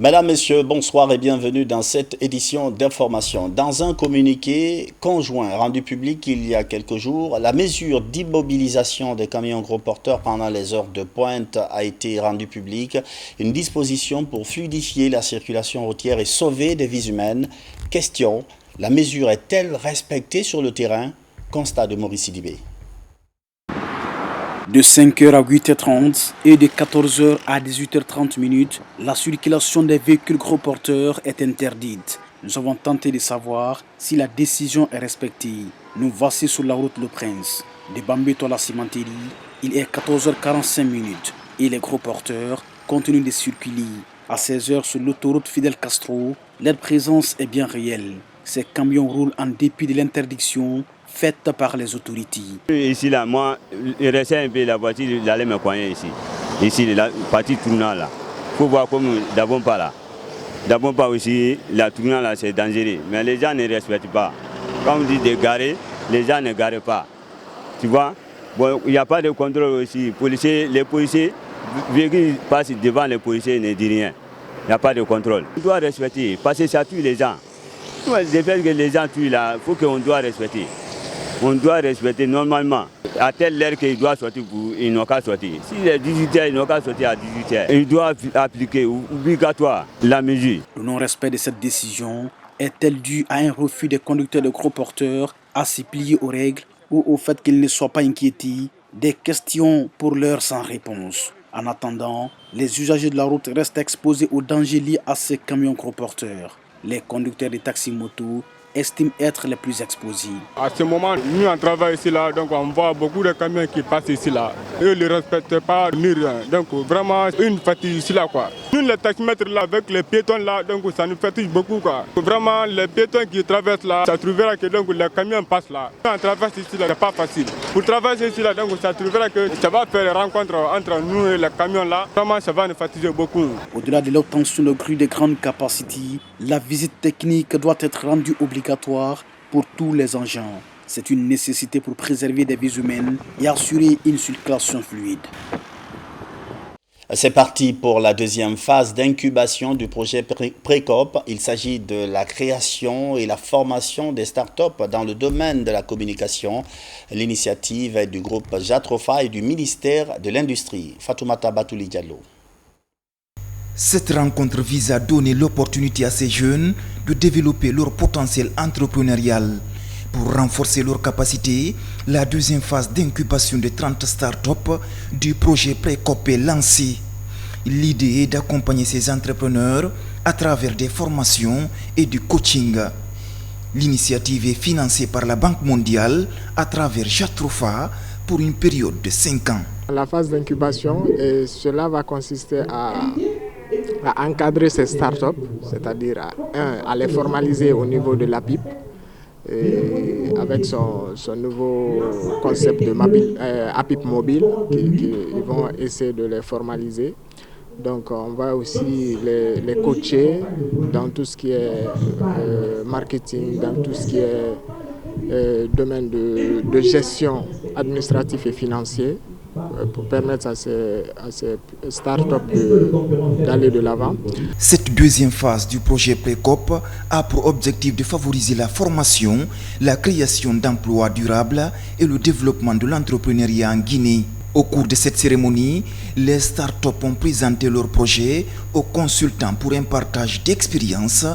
Mesdames, Messieurs, bonsoir et bienvenue dans cette édition d'information. Dans un communiqué conjoint rendu public il y a quelques jours, la mesure d'immobilisation des camions gros porteurs pendant les heures de pointe a été rendue publique. Une disposition pour fluidifier la circulation routière et sauver des vies humaines. Question, la mesure est-elle respectée sur le terrain? Constat de Maurice Sidibé. De 5h à 8h30 et de 14h à 18h30, la circulation des véhicules gros porteurs est interdite. Nous avons tenté de savoir si la décision est respectée. Nous voici sur la route Le Prince. De Bambeto à la cimenterie, il est 14h45 et les gros porteurs continuent de circuler. À 16h sur l'autoroute Fidel Castro, leur présence est bien réelle. Ces camions roulent en dépit de l'interdiction faite par les autorités. Ici, là, moi, il restait un peu la voiture, j'allais me coigner ici. Ici, la partie tournant là. Il faut voir comme d'abord pas là. D'abord pas aussi, la tournant là, c'est dangereux. Mais les gens ne respectent pas. Quand on dit de garer, les gens ne garent pas. Tu vois, bon, il n'y a pas de contrôle aussi. Les policiers, véhicules passent devant les policiers, ne disent rien. Il n'y a pas de contrôle. On doit respecter, parce que ça tue les gens. Le fait que les gens tuent là, il faut qu'on doit respecter. On doit respecter normalement. À telle heure qu'il doit sortir, il n'a qu'à sortir. S'il est 18h, il n'a qu'à sortir à 18h. Il doit appliquer obligatoire la mesure. Le non-respect de cette décision est-elle dû à un refus des conducteurs de gros porteurs à s'y plier aux règles ou au fait qu'ils ne soient pas inquiétés? Des questions pour l'heure sans réponse. En attendant, les usagers de la route restent exposés aux dangers liés à ces camions gros porteurs. Les conducteurs de taxis-motos estiment être les plus exposés. À ce moment, nous on travaille ici là, donc on voit beaucoup de camions qui passent ici là. Eux ne respectent pas ni rien. Donc vraiment une fatigue ici là quoi. Nous les taximètres là avec les piétons là, donc ça nous fatigue beaucoup quoi. Vraiment les piétons qui traversent là, ça trouvera que donc les camions passent là. Quand on traverse ici là, c'est pas facile. Pour traverser ici là, donc ça trouvera que ça va faire une rencontre entre nous et les camions là. Vraiment ça va nous fatiguer beaucoup. Au-delà de l'obtention de grues de grande capacité, la visite technique doit être rendue obligatoire pour tous les engins. C'est une nécessité pour préserver des vies humaines et assurer une circulation fluide. C'est parti pour la deuxième phase d'incubation du projet Précop. Il s'agit de la création et la formation des startups dans le domaine de la communication. L'initiative est du groupe Jatrofa et du ministère de l'Industrie. Fatoumata Batouli Diallo. Cette rencontre vise à donner l'opportunité à ces jeunes de développer leur potentiel entrepreneurial. Pour renforcer leurs capacités, la deuxième phase d'incubation de 30 startups du projet Précop est lancée. L'idée est d'accompagner ces entrepreneurs à travers des formations et du coaching. L'initiative est financée par la Banque mondiale à travers Jatrofa pour une période de 5 ans. La phase d'incubation, cela va consister à encadrer ces startups, c'est-à-dire à les formaliser au niveau de l'APIP, avec son nouveau concept de APIP mobile, ils vont essayer de les formaliser. Donc on va aussi les coacher dans tout ce qui est marketing, dans tout ce qui est domaine de gestion administrative et financier, pour permettre à ces startups d'aller de l'avant. Cette deuxième phase du projet Précop a pour objectif de favoriser la formation, la création d'emplois durables et le développement de l'entrepreneuriat en Guinée. Au cours de cette cérémonie, les startups ont présenté leurs projets aux consultants pour un partage d'expériences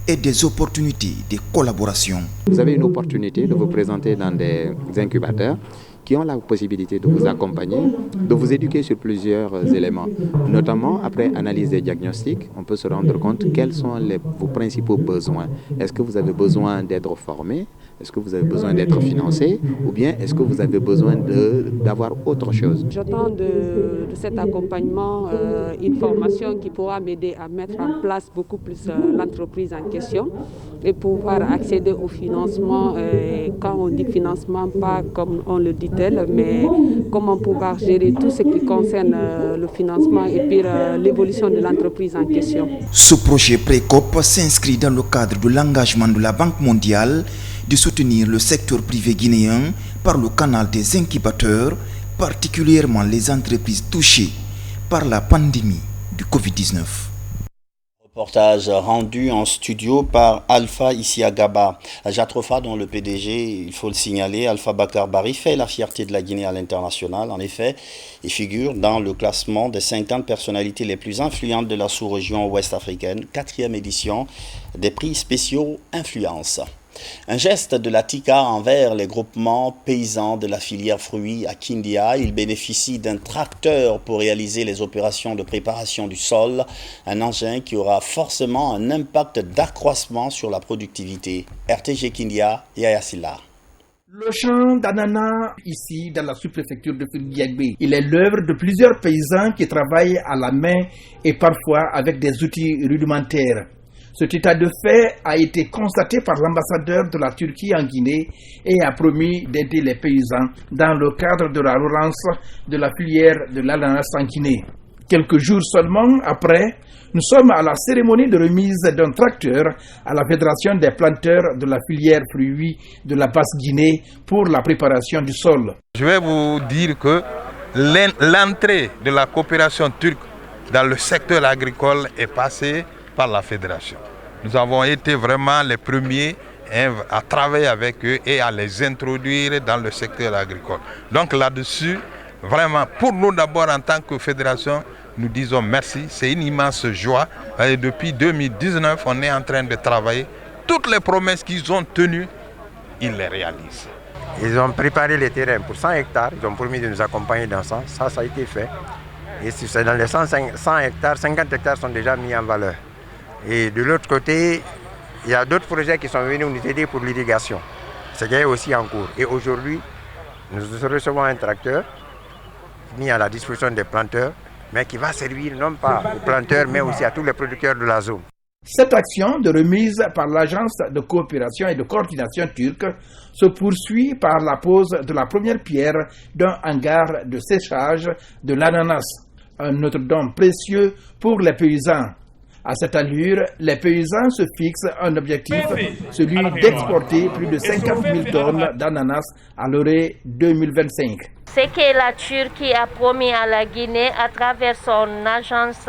et des opportunités de collaboration. Vous avez une opportunité de vous présenter dans des incubateurs qui ont la possibilité de vous accompagner, de vous éduquer sur plusieurs éléments. Notamment, après analyse des diagnostics, on peut se rendre compte quels sont vos principaux besoins. Est-ce que vous avez besoin d'être formé? Est-ce que vous avez besoin d'être financé? Ou bien est-ce que vous avez besoin d'avoir autre chose? J'attends de cet accompagnement une formation qui pourra m'aider à mettre en place beaucoup plus l'entreprise en question et pouvoir accéder au financement. Quand on dit financement, pas comme on le dit tel, mais comment pouvoir gérer tout ce qui concerne le financement et puis l'évolution de l'entreprise en question. Ce projet Précop s'inscrit dans le cadre de l'engagement de la Banque mondiale de soutenir le secteur privé guinéen par le canal des incubateurs, particulièrement les entreprises touchées par la pandémie du Covid-19. Reportage rendu en studio par Alpha Isiagaba. Jatrofa, dont le PDG, il faut le signaler, Alpha Bakar Bari, fait la fierté de la Guinée à l'international. En effet, il figure dans le classement des 50 personnalités les plus influentes de la sous-région ouest africaine, 4e édition des prix spéciaux Influence. Un geste de la TICA envers les groupements paysans de la filière fruits à Kindia. Il bénéficie d'un tracteur pour réaliser les opérations de préparation du sol, un engin qui aura forcément un impact d'accroissement sur la productivité. RTG Kindia, Yaya Silla. Le champ d'ananas ici dans la sous-préfecture de Foudiagbe, il est l'œuvre de plusieurs paysans qui travaillent à la main et parfois avec des outils rudimentaires. Cet état de fait a été constaté par l'ambassadeur de la Turquie en Guinée et a promis d'aider les paysans dans le cadre de la relance de la filière de l'ananas en Guinée. Quelques jours seulement après, nous sommes à la cérémonie de remise d'un tracteur à la Fédération des planteurs de la filière fruits de la Basse-Guinée pour la préparation du sol. Je vais vous dire que l'entrée de la coopération turque dans le secteur agricole est passée par la fédération. Nous avons été vraiment les premiers à travailler avec eux et à les introduire dans le secteur agricole. Donc là-dessus, vraiment, pour nous d'abord en tant que fédération, nous disons merci. C'est une immense joie. Et depuis 2019, on est en train de travailler. Toutes les promesses qu'ils ont tenues, ils les réalisent. Ils ont préparé les terrains pour 100 hectares. Ils ont promis de nous accompagner dans ça. Ça a été fait. Et si c'est dans les 100 hectares, 50 hectares sont déjà mis en valeur. Et de l'autre côté, il y a d'autres projets qui sont venus nous aider pour l'irrigation. C'est aussi en cours. Et aujourd'hui, nous recevons un tracteur mis à la disposition des planteurs, mais qui va servir non pas aux planteurs, mais aussi à tous les producteurs de la zone. Cette action de remise par l'Agence de coopération et de coordination turque se poursuit par la pose de la première pierre d'un hangar de séchage de l'ananas, un autre don précieux pour les paysans. À cette allure, les paysans se fixent un objectif, celui d'exporter plus de 50 000 tonnes d'ananas à l'année 2025. Ce que la Turquie a promis à la Guinée à travers son agence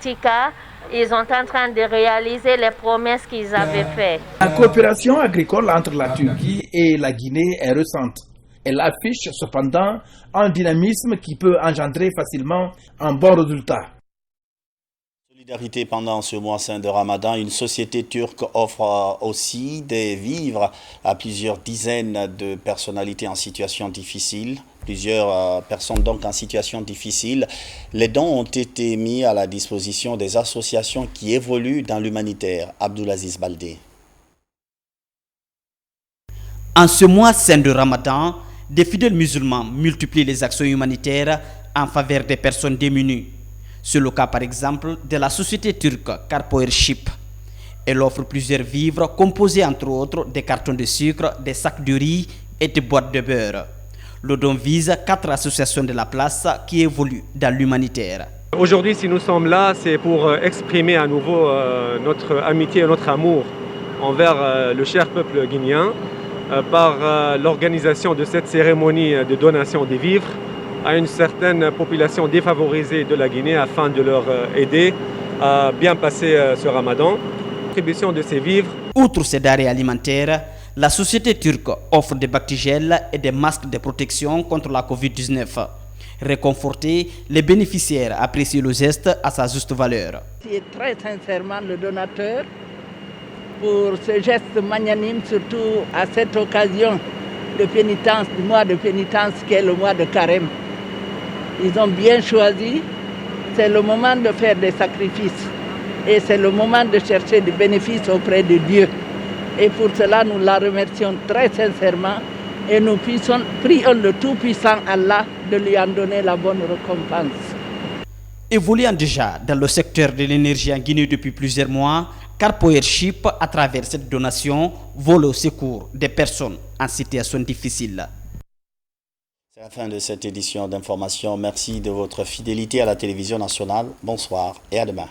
TICA, ils sont en train de réaliser les promesses qu'ils avaient faites. La coopération agricole entre la Turquie et la Guinée est récente. Elle affiche cependant un dynamisme qui peut engendrer facilement un bon résultat. Solidarité pendant ce mois saint de Ramadan, une société turque offre aussi des vivres à plusieurs dizaines de personnalités en situation difficile. Plusieurs personnes donc en situation difficile. Les dons ont été mis à la disposition des associations qui évoluent dans l'humanitaire. Abdulaziz Baldé. En ce mois saint de Ramadan, des fidèles musulmans multiplient les actions humanitaires en faveur des personnes démunies. C'est le cas par exemple de la société turque Carpoership. Elle offre plusieurs vivres composés entre autres des cartons de sucre, des sacs de riz et des boîtes de beurre. Le don vise 4 associations de la place qui évoluent dans l'humanitaire. Aujourd'hui, si nous sommes là, c'est pour exprimer à nouveau notre amitié et notre amour envers le cher peuple guinéen par l'organisation de cette cérémonie de donation des vivres à une certaine population défavorisée de la Guinée afin de leur aider à bien passer ce ramadan. L'attribution de ces vivres. Outre ces denrées alimentaires, la société turque offre des bactigels et des masques de protection contre la Covid-19. Réconfortés, les bénéficiaires apprécient le geste à sa juste valeur. Je remercie très sincèrement le donateur pour ce geste magnanime, surtout à cette occasion de pénitence, du mois de pénitence qui est le mois de Carême. Ils ont bien choisi, c'est le moment de faire des sacrifices et c'est le moment de chercher des bénéfices auprès de Dieu. Et pour cela, nous la remercions très sincèrement et nous prions le Tout-Puissant Allah de lui en donner la bonne récompense. Évoluant déjà dans le secteur de l'énergie en Guinée depuis plusieurs mois, Carpoership, à travers cette donation, vole au secours des personnes en situation difficile. C'est la fin de cette édition d'information. Merci de votre fidélité à la télévision nationale. Bonsoir et à demain.